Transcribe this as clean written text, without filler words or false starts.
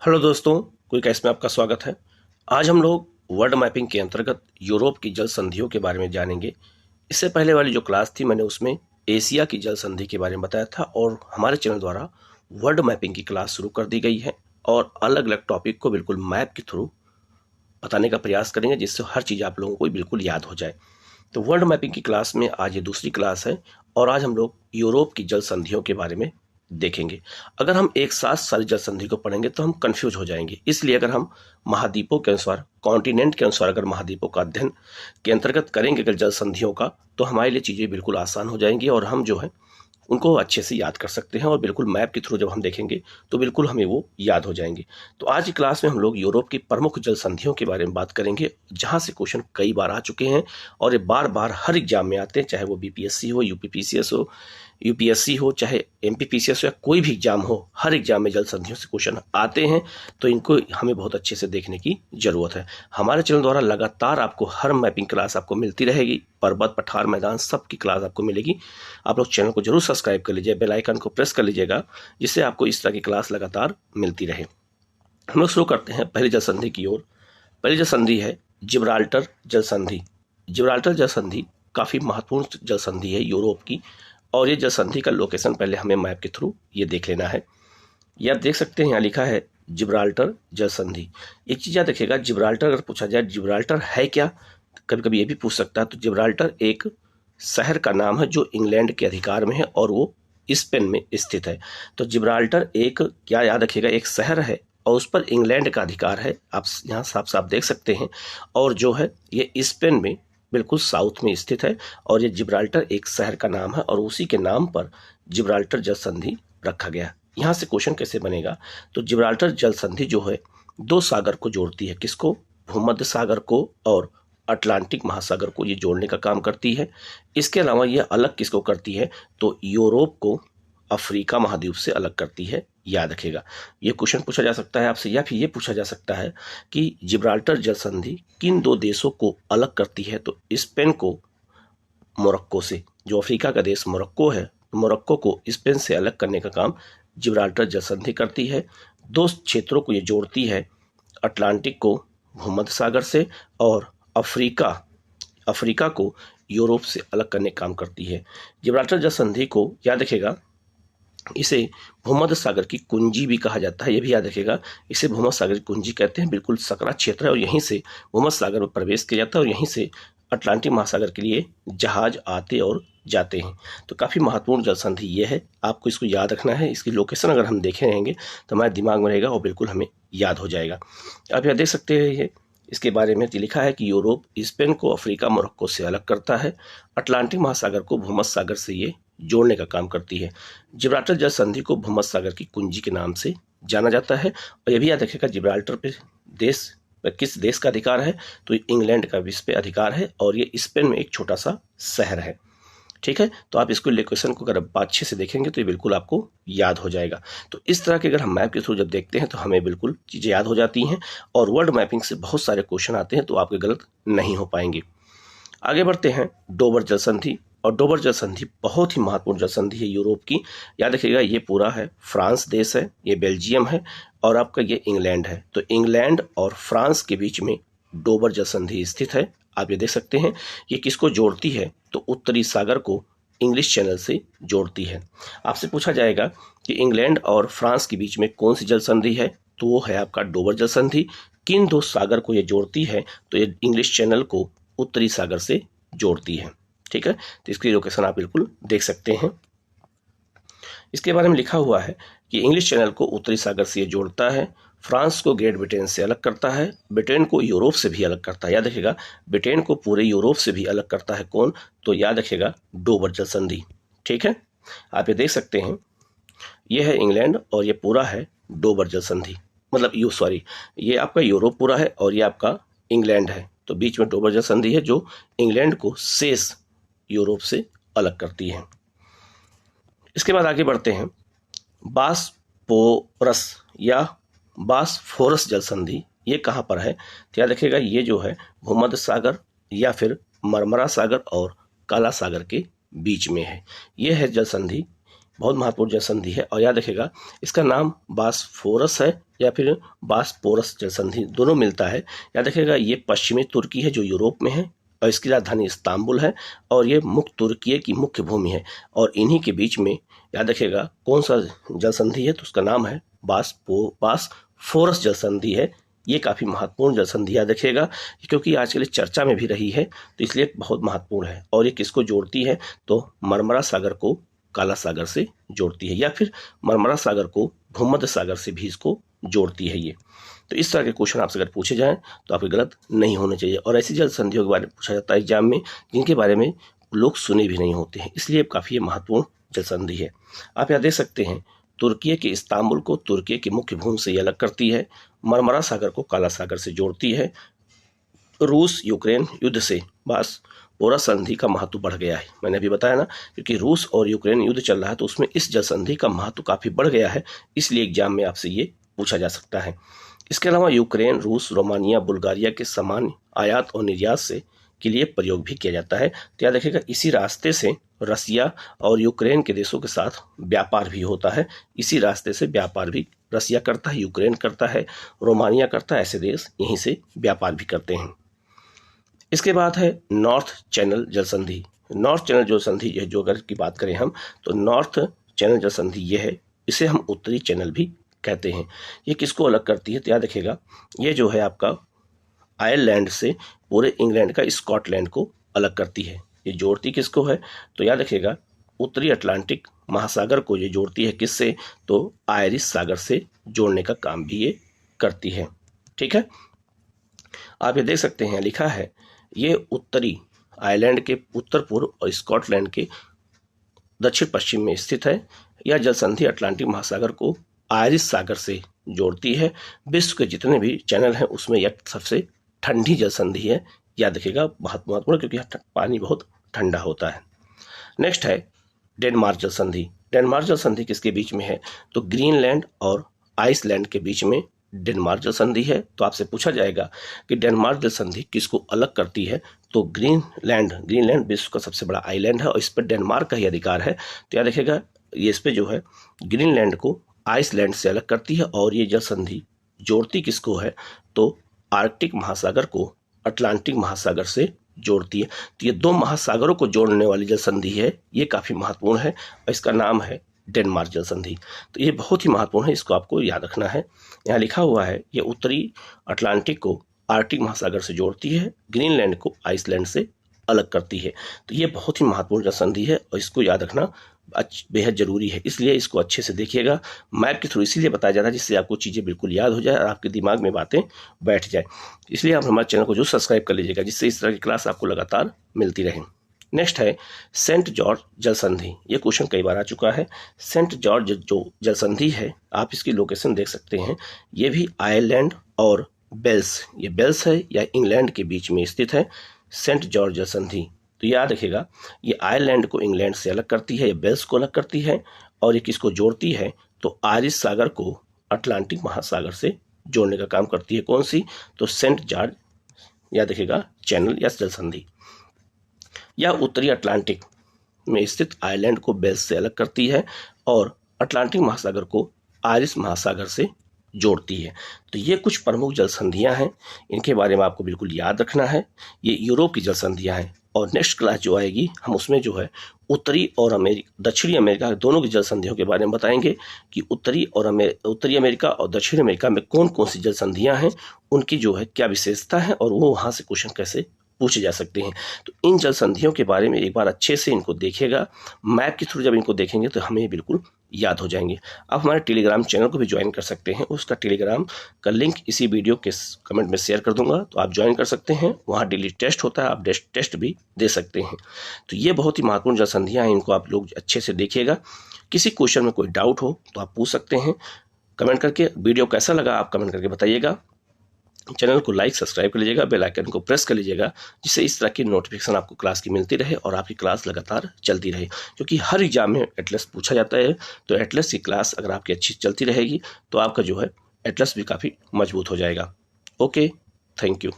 Hello दोस्तों, quick cash में आपका स्वागत है। आज हम लोग वर्ल्ड मैपिंग के अंतर्गत यूरोप की जल संधियों के बारे में जानेंगे। इससे पहले वाली जो क्लास थी मैंने उसमें एशिया की जल संधि के बारे में बताया था और हमारे चैनल द्वारा वर्ल्ड मैपिंग की क्लास शुरू कर दी गई है और अलग अलग टॉपिक को बिल्कुल मैप के थ्रू बताने का प्रयास करेंगे जिससे हर चीज़ आप लोगों को बिल्कुल याद हो जाए। तो वर्ल्ड मैपिंग की क्लास में आज ये दूसरी क्लास है और आज हम लोग यूरोप की जल संधियों के बारे में देखेंगे। अगर हम एक साथ सारी जल संधि को पढ़ेंगे तो हम कंफ्यूज हो जाएंगे, इसलिए अगर हम महाद्वीपों के अनुसार, कॉन्टिनेंट के अनुसार अगर महाद्वीपों का अध्ययन के अंतर्गत करेंगे अगर जल संधियों का, तो हमारे लिए चीज़ें बिल्कुल आसान हो जाएंगी और हम जो है उनको अच्छे से याद कर सकते हैं और बिल्कुल मैप के थ्रू जब हम देखेंगे तो बिल्कुल हमें वो याद हो जाएंगे। तो आज की क्लास में हम लोग यूरोप की प्रमुख जल संधियों के बारे में बात करेंगे, जहां से क्वेश्चन कई बार आ चुके हैं और ये बार बार हर एग्जाम में आते हैं, चाहे वो बीपीएससी हो, यूपीपीसीएस हो, यूपीएससी हो, चाहे एमपीपीसीएस हो या कोई भी एग्जाम हो, हर एग्जाम में जल संधियों से क्वेश्चन आते हैं। तो इनको हमें बहुत अच्छे से देखने की जरूरत है। हमारे चैनल द्वारा लगातार आपको हर मैपिंग क्लास आपको मिलती रहेगी, पर्वत, पठार, मैदान सब की क्लास आपको मिलेगी। आप लोग चैनल को जरूर सब्सक्राइब कर लीजिए, बेल आइकन को प्रेस कर लीजिएगा, जिससे आपको इस तरह की क्लास लगातार मिलती रहे। हम लोग शुरू करते हैं पहली जल संधि की ओर। पहली जल संधि है जिब्राल्टर जल संधि। जिब्राल्टर जल संधि काफ़ी महत्वपूर्ण जल संधि है यूरोप की, और ये जल संधि का लोकेशन पहले हमें मैप के थ्रू ये देख लेना है। ये आप देख सकते हैं, यहाँ लिखा है जिब्राल्टर जल संधि। एक चीज़ याद रखिएगा, जिब्राल्टर अगर पूछा जाए जिब्राल्टर है क्या, कभी कभी ये भी पूछ सकता है। तो जिब्राल्टर एक शहर का नाम है जो इंग्लैंड के अधिकार में है और वो स्पेन में स्थित है। तो जिब्राल्टर एक, क्या याद रखिएगा, एक शहर है और उस पर इंग्लैंड का अधिकार है। आप यहाँ साफ साफ देख सकते हैं, और जो है ये स्पेन में बिल्कुल साउथ में स्थित है और ये जिब्राल्टर एक शहर का नाम है और उसी के नाम पर जिब्राल्टर जल संधि रखा गया। यहाँ से क्वेश्चन कैसे बनेगा, तो जिब्राल्टर जल संधि जो है दो सागर को जोड़ती है। किसको? भूमध्य सागर को और अटलांटिक महासागर को ये जोड़ने का काम करती है। इसके अलावा ये अलग किसको करती है, तो यूरोप को अफ्रीका महाद्वीप से अलग करती है। याद रखेगा, ये क्वेश्चन पूछा जा सकता है आपसे, या फिर ये पूछा जा सकता है कि जिब्राल्टर जल संधि किन दो देशों को अलग करती है, तो स्पेन को मोरक्को से। जो अफ्रीका का देश मोरक्को है, मोरक्को को स्पेन से अलग करने का काम जिब्राल्टर जल संधि करती है। दो क्षेत्रों को ये जोड़ती है, अटलांटिक को भूमध्य सागर से और अफ्रीका को यूरोप से अलग करने का काम करती है। जिब्राल्टर जल संधि को याद रखेगा, इसे भूमध्य सागर की कुंजी भी कहा जाता है। ये भी याद रखेगा, इसे भूमध्य सागर की कुंजी कहते हैं। बिल्कुल सकरा क्षेत्र है और यहीं से भूमध्य सागर में प्रवेश किया जाता है और यहीं से अटलांटिक महासागर के लिए जहाज आते और जाते हैं। तो काफ़ी महत्वपूर्ण जल संधि ये है, आपको इसको याद रखना है। इसकी लोकेशन अगर हम देखे रहेंगे तो हमारे दिमाग में रहेगा और बिल्कुल हमें याद हो जाएगा। आप यहाँ देख सकते हैं, ये इसके बारे में लिखा है कि यूरोप स्पेन को अफ्रीका मोरक्को से अलग करता है, अटलांटिक महासागर को भूमध्य सागर से ये जोड़ने का काम करती है। जिब्राल्टर जल संधि को भूमध्य सागर की कुंजी के नाम से जाना जाता है। और यह भी याद रखिएगा, जिब्राल्टर पे देश किस देश का अधिकार है, तो इंग्लैंड का इस पे अधिकार है और ये स्पेन में एक छोटा सा शहर है। ठीक है, तो आप इसको लोकेशन को अगर अच्छे से देखेंगे तो ये बिल्कुल आपको याद हो जाएगा। तो इस तरह के अगर हम मैप के थ्रू जब देखते हैं तो हमें बिल्कुल चीज़ें याद हो जाती हैं और वर्ल्ड मैपिंग से बहुत सारे क्वेश्चन आते हैं तो आपके गलत नहीं हो पाएंगे। आगे बढ़ते हैं, डोबर जल संधि। और डोबर जल संधि बहुत ही महत्वपूर्ण जल संधि है यूरोप की। याद रखिएगा, ये पूरा है फ्रांस देश है, ये बेल्जियम है और आपका ये इंग्लैंड है। तो इंग्लैंड और फ्रांस के बीच में डोबर जल संधि स्थित है। आप ये देख सकते हैं, ये किसको जोड़ती है, तो उत्तरी सागर को इंग्लिश चैनल से जोड़ती है। आपसे पूछा जाएगा कि इंग्लैंड और फ्रांस के बीच में कौन सी जल संधि है, तो वो है आपका डोबर जल संधि। किन दो सागर को ये जोड़ती है, तो ये इंग्लिश चैनल को उत्तरी सागर से जोड़ती है। ठीक है, तो इसकी लोकेशन आप बिल्कुल देख सकते हैं। इसके बारे में लिखा हुआ है कि इंग्लिश चैनल को उत्तरी सागर से ये जोड़ता है, फ्रांस को ग्रेट ब्रिटेन से अलग करता है, ब्रिटेन को यूरोप से भी अलग करता है। याद रखिएगा, ब्रिटेन को पूरे यूरोप से भी अलग करता है कौन, तो याद रखिएगा डोबर जल संधि। ठीक है, आप ये देख सकते हैं, ये है इंग्लैंड और ये पूरा है डोबर जल संधि, मतलब ये आपका यूरोप पूरा है और ये आपका इंग्लैंड है। तो बीच में डोबर जल संधि है जो इंग्लैंड को शेष यूरोप से अलग करती है। इसके बाद आगे बढ़ते हैं, बासपोरस या बासफोरस जल संधि, ये कहाँ पर है, तो याद रखिएगा, ये जो है भूमध्य सागर या फिर मरमरा सागर और काला सागर के बीच में है। ये है जल संधि बहुत महत्वपूर्ण जल संधि है। और याद रखिएगा इसका नाम बॉस्फोरस है या फिर बॉस्फोरस जल संधि, दोनों मिलता है। याद रखिएगा ये पश्चिमी तुर्की है जो यूरोप में है, और इसकी राजधानी इस्तांबुल है, और ये मुख्य तुर्की की मुख्य भूमि है। और इन्हीं के बीच में याद रखिएगा कौन सा जल संधि है, तो उसका नाम है बॉस्फोरस जल संधि है। ये काफ़ी महत्वपूर्ण जल संधि याद रखिएगा, क्योंकि आजकल चर्चा में भी रही है, तो इसलिए बहुत महत्वपूर्ण है। और ये किसको जोड़ती है, तो मर्मरा सागर को काला सागर से जोड़ती है, या फिर मर्मरा सागर को भूमध्य सागर से भी इसको जोड़ती है ये। तो इस तरह के क्वेश्चन आपसे अगर पूछे जाएं तो आपके गलत नहीं होने चाहिए। और ऐसी जल संधियों के बारे में पूछा जाता है एग्जाम में जिनके बारे में लोग सुने भी नहीं होते हैं, इसलिए काफ़ी महत्वपूर्ण जल संधि है। आप यहाँ देख सकते हैं तुर्की के इस्तांबुल को तुर्की की मुख्य भूमि से अलग करती है, मर्मरा सागर को काला सागर से जोड़ती है। रूस यूक्रेन युद्ध से बॉस्फोरस संधि का महत्व बढ़ गया है, मैंने अभी बताया ना, क्योंकि रूस और यूक्रेन युद्ध चल रहा है तो उसमें इस जल संधि का महत्व काफ़ी बढ़ गया है, इसलिए एग्जाम में आपसे ये पूछा जा सकता है। इसके अलावा यूक्रेन, रूस, रोमानिया, बुल्गारिया के सामान आयात और निर्यात से के लिए प्रयोग भी किया जाता है। तो याद रखिएगा इसी रास्ते से रसिया और यूक्रेन के देशों के साथ व्यापार भी होता है। इसी रास्ते से व्यापार भी रसिया करता है, यूक्रेन करता है, रोमानिया करता है, ऐसे देश यहीं से व्यापार भी करते हैं। इसके बाद है नॉर्थ चैनल जल संधि। नॉर्थ चैनल जल संधि जो अगर की बात करें हम, तो नॉर्थ चैनल जल संधि ये है, इसे हम उत्तरी चैनल भी कहते हैं। ये किसको अलग करती है, तो याद रखिएगा ये जो है आपका आयरलैंड से पूरे इंग्लैंड का स्कॉटलैंड को अलग करती है। ये जोड़ती किसको है, तो याद रखिएगा उत्तरी अटलांटिक महासागर को ये जोड़ती है किससे, तो आयरिश सागर से जोड़ने का काम भी ये करती है। ठीक है, आप ये देख सकते हैं लिखा है ये उत्तरी आयरलैंड के उत्तर पूर्व और स्कॉटलैंड के दक्षिण पश्चिम में स्थित है। यह जल संधि अटलांटिक महासागर को आयरिश सागर से जोड़ती है। विश्व के जितने भी चैनल हैं उसमें यह सबसे ठंडी जल संधि है, याद रखिएगा बहुत महत्वपूर्ण, क्योंकि पानी बहुत ठंडा होता है। नेक्स्ट है डेनमार्क जल संधि। डेनमार्क जल संधि किसके बीच में है, तो ग्रीनलैंड और आइसलैंड के बीच में डेनमार्क जल संधि है। तो आपसे पूछा जाएगा कि डेनमार्क जल संधि किसको अलग करती है, तो ग्रीनलैंड विश्व का सबसे बड़ा आइलैंड है और इस पर डेनमार्क का ही अधिकार है। तो याद रखिएगा ये इस पे जो है ग्रीनलैंड को आइसलैंड से अलग करती है, और ये जल संधि जोड़ती किसको है, तो आर्कटिक महासागर को अटलांटिक महासागर से जोड़ती है। तो ये दो महासागरों को जोड़ने वाली जल संधि है, ये काफ़ी महत्वपूर्ण है और इसका नाम है डेनमार्क जल संधि। तो ये बहुत ही महत्वपूर्ण है, इसको आपको याद रखना है। यहाँ लिखा हुआ है ये उत्तरी अटलांटिक को आर्कटिक महासागर से जोड़ती है, ग्रीनलैंड को आइसलैंड से अलग करती है। तो ये बहुत ही महत्वपूर्ण जल संधि है और इसको याद रखना बेहद जरूरी है, इसलिए इसको अच्छे से देखिएगा। मैप के थ्रू इसीलिए बताया जा रहा है जिससे आपको चीज़ें बिल्कुल याद हो जाए और आपके दिमाग में बातें बैठ जाए। इसलिए आप हमारे चैनल को जो सब्सक्राइब कर लीजिएगा, जिससे इस तरह की क्लास आपको लगातार मिलती रहे। नेक्स्ट है सेंट जॉर्ज जल संधि। ये क्वेश्चन कई बार आ चुका है। सेंट जॉर्ज जो जल संधि है, आप इसकी लोकेशन देख सकते हैं, ये भी आयरलैंड और वेल्स, ये वेल्स है या इंग्लैंड के बीच में स्थित है सेंट जॉर्ज जल संधि। तो याद रखिएगा ये आयरलैंड को इंग्लैंड से अलग करती है, ये वेल्स को अलग करती है, और ये किसको जोड़ती है, तो आयरिश सागर को अटलांटिक महासागर से जोड़ने का काम करती है। कौन सी, तो सेंट जॉर्ज याद रखिएगा चैनल या जल संधि। या उत्तरी अटलांटिक में स्थित आयरलैंड को वेल्स से अलग करती है और अटलांटिक महासागर को आयरिश महासागर से जोड़ती है। तो ये कुछ प्रमुख जल संधियाँ हैं, इनके बारे में आपको बिल्कुल याद रखना है। ये यूरोप की जल संधियाँ हैं और नेक्स्ट क्लास जो आएगी हम उसमें जो है उत्तरी और दक्षिणी अमेरिका दोनों की जल संधियों के बारे में बताएंगे कि उत्तरी अमेरिका और दक्षिण अमेरिका में कौन कौन सी जल संधियाँ हैं, उनकी जो है क्या विशेषता है और वो वहाँ से क्वेश्चन कैसे पूछे जा सकते हैं। तो इन जल संधियों के बारे में एक बार अच्छे से इनको देखिएगा। मैप के थ्रू जब इनको देखेंगे तो हमें बिल्कुल याद हो जाएंगे। आप हमारे टेलीग्राम चैनल को भी ज्वाइन कर सकते हैं, उसका टेलीग्राम का लिंक इसी वीडियो के कमेंट में शेयर कर दूंगा, तो आप ज्वाइन कर सकते हैं। वहाँ डेली टेस्ट होता है, आप टेस्ट भी दे सकते हैं। तो ये बहुत ही महत्वपूर्ण जल संधियाँ हैं, इनको आप लोग अच्छे से देखिएगा। किसी क्वेश्चन में कोई डाउट हो तो आप पूछ सकते हैं कमेंट करके। वीडियो कैसा लगा आप कमेंट करके बताइएगा। चैनल को लाइक सब्सक्राइब कर लीजिएगा, बेल आइकन को प्रेस कर लीजिएगा, जिससे इस तरह की नोटिफिकेशन आपको क्लास की मिलती रहे और आपकी क्लास लगातार चलती रहे। क्योंकि हर एग्जाम में एटलस पूछा जाता है, तो एटलस की क्लास अगर आपकी अच्छी चलती रहेगी तो आपका जो है एटलस भी काफ़ी मजबूत हो जाएगा। Okay, thank you.